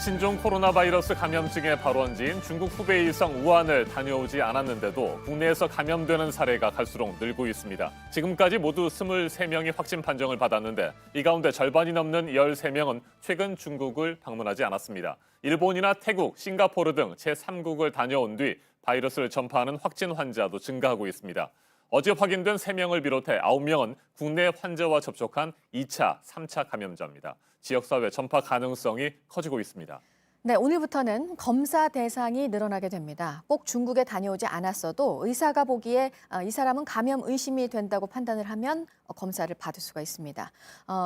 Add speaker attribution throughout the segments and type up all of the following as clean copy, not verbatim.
Speaker 1: 신종 코로나 바이러스 감염증의 발원지인 중국 후베이 일성 우한을 다녀오지 않았는데도 국내에서 감염되는 사례가 갈수록 늘고 있습니다. 지금까지 모두 23명이 확진 판정을 받았는데 이 가운데 절반이 넘는 13명은 최근 중국을 방문하지 않았습니다. 일본이나 태국, 싱가포르 등 제3국을 다녀온 뒤 바이러스를 전파하는 확진 환자도 증가하고 있습니다. 어제 확인된 3명을 비롯해 9명은 국내 환자와 접촉한 2차, 3차 감염자입니다. 지역사회 전파 가능성이 커지고 있습니다.
Speaker 2: 네, 오늘부터는 검사 대상이 늘어나게 됩니다. 꼭 중국에 다녀오지 않았어도 의사가 보기에 이 사람은 감염 의심이 된다고 판단을 하면 검사를 받을 수가 있습니다.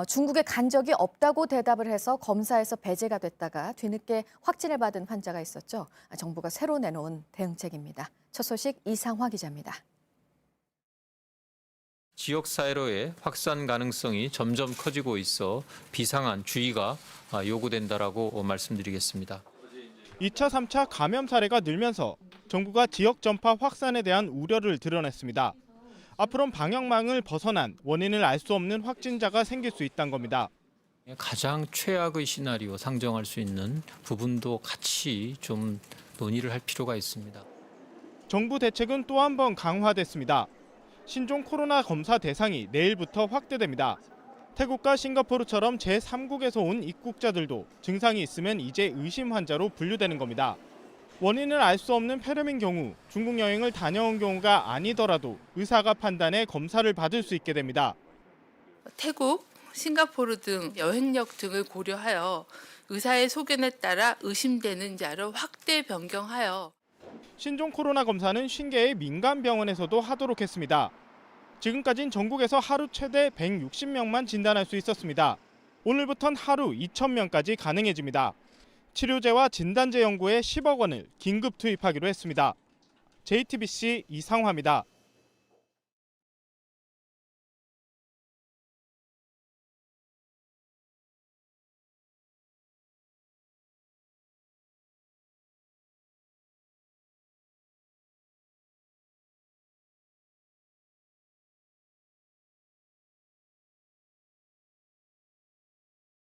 Speaker 2: 중국에 간 적이 없다고 대답을 해서 검사에서 배제가 됐다가 뒤늦게 확진을 받은 환자가 있었죠. 정부가 새로 내놓은 대응책입니다. 첫 소식 이상화 기자입니다.
Speaker 3: 지역 사회로의 확산 가능성이 점점 커지고 있어 비상한 주의가 요구된다라고 말씀드리겠습니다.
Speaker 4: 2차, 3차 감염 사례가 늘면서 정부가 지역 전파 확산에 대한 우려를 드러냈습니다. 앞으로는 방역망을 벗어난 원인을 알 수 없는 확진자가 생길 수 있다는 겁니다.
Speaker 3: 가장 최악의 시나리오 상정할 수 있는 부분도 같이 좀 논의를 할 필요가 있습니다.
Speaker 4: 정부 대책은 또 한 번 강화됐습니다. 신종 코로나 검사 대상이 내일부터 확대됩니다. 태국과 싱가포르처럼 제3국에서 온 입국자들도 증상이 있으면 이제 의심 환자로 분류되는 겁니다. 원인을 알 수 없는 폐렴인 경우 중국 여행을 다녀온 경우가 아니더라도 의사가 판단해 검사를 받을 수 있게 됩니다.
Speaker 5: 태국, 싱가포르 등 여행력 등을 고려하여 의사의 소견에 따라 의심되는 자로 확대 변경하여
Speaker 4: 신종 코로나 검사는 50개의 민간 병원에서도 하도록 했습니다. 지금까지는 전국에서 하루 최대 160명만 진단할 수 있었습니다. 오늘부터는 하루 2,000명까지 가능해집니다. 치료제와 진단제 연구에 10억 원을 긴급 투입하기로 했습니다. JTBC 이상화입니다.